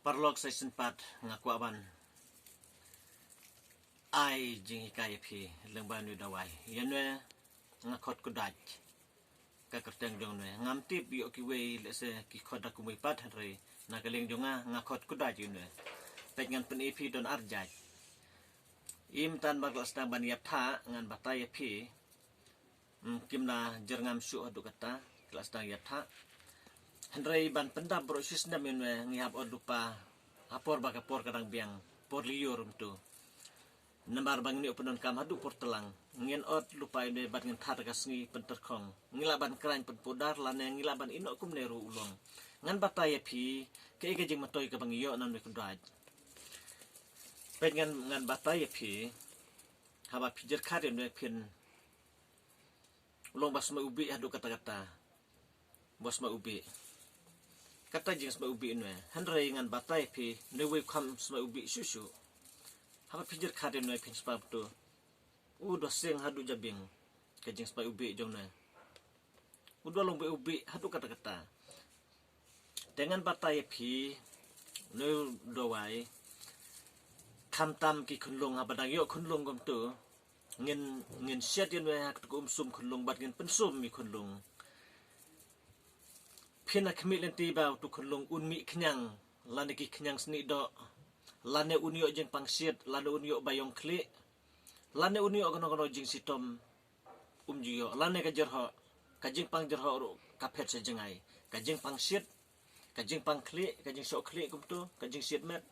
Parlog season 4 ngaku aban ai jing hikai phi lengban yu dawai yanwe ngakot kudaj ka kerteng jong ne ngam tip yo ki wei le se ki khoda ku mai pat re na kaleng jonga ngakot kudaj yu ne pet ngan pen phi don arjaj im tan baglas na ban yap tha ngan batai phi kimna jerngam syu adu kata kelas tang yap tha Hendrai ban pendam proses na menwe ngihap od lupa apor baka por kadang biang por liur tu nambar bang ni upenon kam hadu por telang ngien od lupa ine bat ngin thar kasngi penterkong ngilaban krain penpodar lane ngilaban ino kum neru ulong ngan bataya phi ke jing matoi ka bang yo nan me kudaj pet ngan bataya phi haba pijer khare ne phin ulong basma ubi hadu kata-kata bosma ubi kata jing sama ubi inwe handrai ngan batai phi newe kham sama ubi susu haba pijer khade noi phin spap tu do seng hadu jabing ke jing sama ubi jongna do long be ubi hadu kata-kata dengan batai phi ne dowai kham tam ki khunlung haba dang yo khunlung gom tu ngin siat inwe hak tu sum khunlung bat ngin pensum mi khunlung Pina kemik lenti bau tu khunlung unmi kenyang lane ki kenyang seni do lane unio jeng pangsiat lane unio bayong klik lane unio gono jeng sitom jiyo lane kajerho kajing pangjerho ru kapet sejengai kajing pangsiat kajing pangklik kajing sok klik kumtu kajing siat met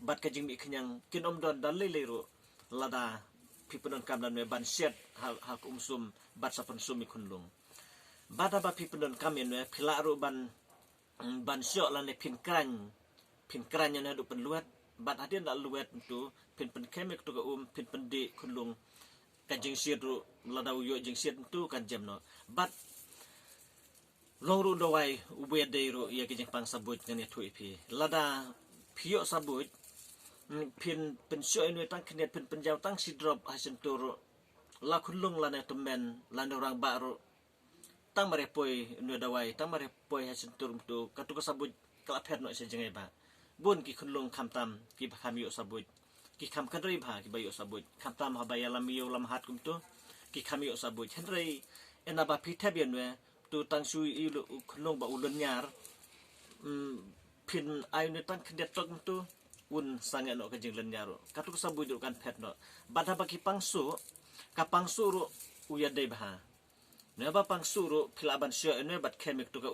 bat kajing mi kenyang kin don dalile ru lada pipenon kam dan ban siat hak umsum bat sapun sumi khunlung bada ba pipenon kamen we phila ru ban syok lane phin kran yana du penluat bat adin da luat tu phin kemek tu ka phin pendi khunlung ka jing siat ru lada uyo jing siat tu kan jam no bat long ru dowai ube dei ru ya ki jing pang sabut ngani thui phi lada phio sabut phin syok inu tang knet phin penjau tang sidrop hasen tu ru la khunlung lane tumen lane orang ba ru tang marepoi nu dawai tang marepoi hasin turum tu katu ka sabut kalaphet no se jengai ba bun ki khunlung khamtam ki kham yo sabut ki kham kadri ba ki bayo sabut khamtam ha bayalam yo lam hat kum tu ki kham yo sabut hendrei ena ba phi thabian we tu tang sui i khunlung ba ulun nyar phin ai ne tang khndet tok tu un sange no ka jing len nyaro katu ka sabut ru kan phet no badha ba ki pangsu ka pangsu ru uya dei ba Neba pangsuru pilaban syo ene bat kemik tu ka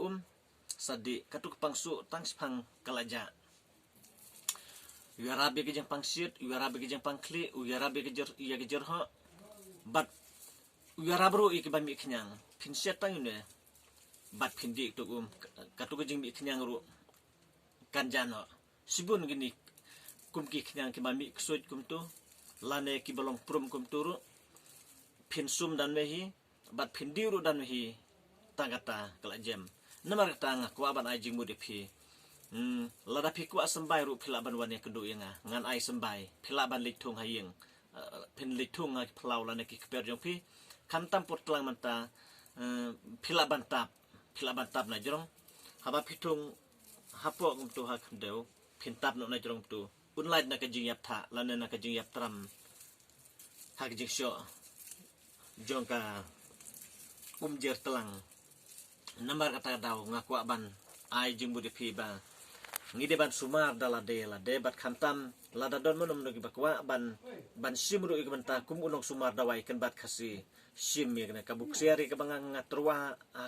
sadi katuk pangsu tang spang kalaja uyarabe ke jeng pangsit uyarabe ke jeng pangkli uyarabe ke jer ha bat uyarabru ik ba mi knyang pinset tang ne bat pindi tu katuk jeng mi knyang ru kanjano sibun gini kum ki knyang ki ba mi ksut kum tu lane ki bolong prum kum turu pinsum dan mehi bat pindiru dan hi tangata kala jem namar tanga ko aban ai jing mudi phi lada phi ko sambai ru philaban wane kendu yanga ngan ai sambai philaban litung hayeng pin litung ngai plau lane ki kper jong phi kam tam pot tlang manta philaban tap na jrong haba phitung hapo ngum tu hak deu phin tap no na jrong tu unlait na ka jing yap tha lane na ka jing yap tram hak jing syo jong ka jer telang nambar kata daw ngaku aban ai jing budi phi ba ngide ban sumar dala de bat khantam lada don monum no bakwa ban simru ik banta kum unong sumar dawai kan bat khasi sim mi na kabuk siari ka banga ngatrwa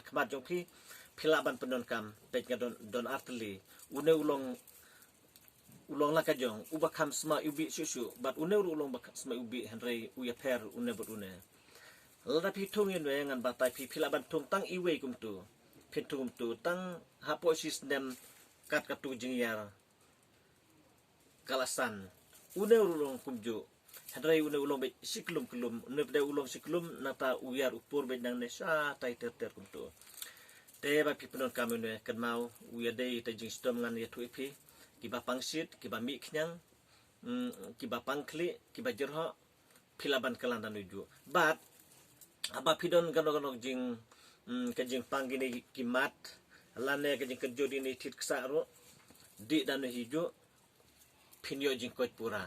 khmat jong phi phila ban pendon kam pej ga don artli une ulong la ka jong uba kham sma ubi susu bat une ulong bak sma ubi henrei uya per une bot une lada phi thung yen we ngan batai phi philaban thung tang iwe kum tu phin thum tu tang hapo system kat katu jingyar kalasan une ulong kumju hadrai une ulong be siklum ne de ulong siklum nata uyar upur be nang ne sa tai ter kum tu te ba phi penon kamen we kan mau uya dei ta jing stom ngan ye thu phi ki ba pangsit ki ba mi khnyang ki ba pangkli ki ba jerho philaban kalandan uju bat aba pidon gano jing kajing panggini kimat lane kajing kejodi ni tit ksaro di dan hiju pinyo jing koit pura.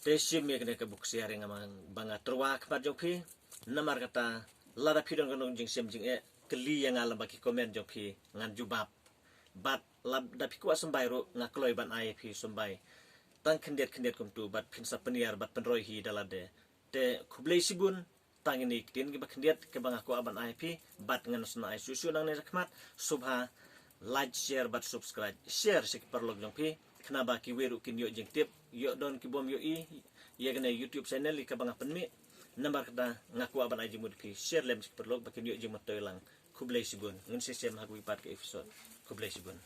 Tesim ya kena kebuk siaring amang banga terwa kepat jong pi. Namar kata lada pidon kanong jing sim jing keli yang alam baki komen jong pi ngan jubab. Bat lab da pi kuat sembai ro ngakloi ban ai pi sembai. Tang kendet kum tu bat pinsa peniar bat penroi hi dalade. Te kublei sibun tang ini tin ki kendet ke bang aku aban ai pi bat ngan sna ai susu nang ne rakmat subha like share bat subscribe share sik perlog jong pi kenapa ki weru kin yo jing tip yo don ki bom yo i ya gana YouTube channel ka bang apan mi nambar kada ngaku aban ai jimud pi share lem sik perlog bakin yo jing matoy lang kublei sibun ngun sisem hagu ipat ke episode kublei sibun.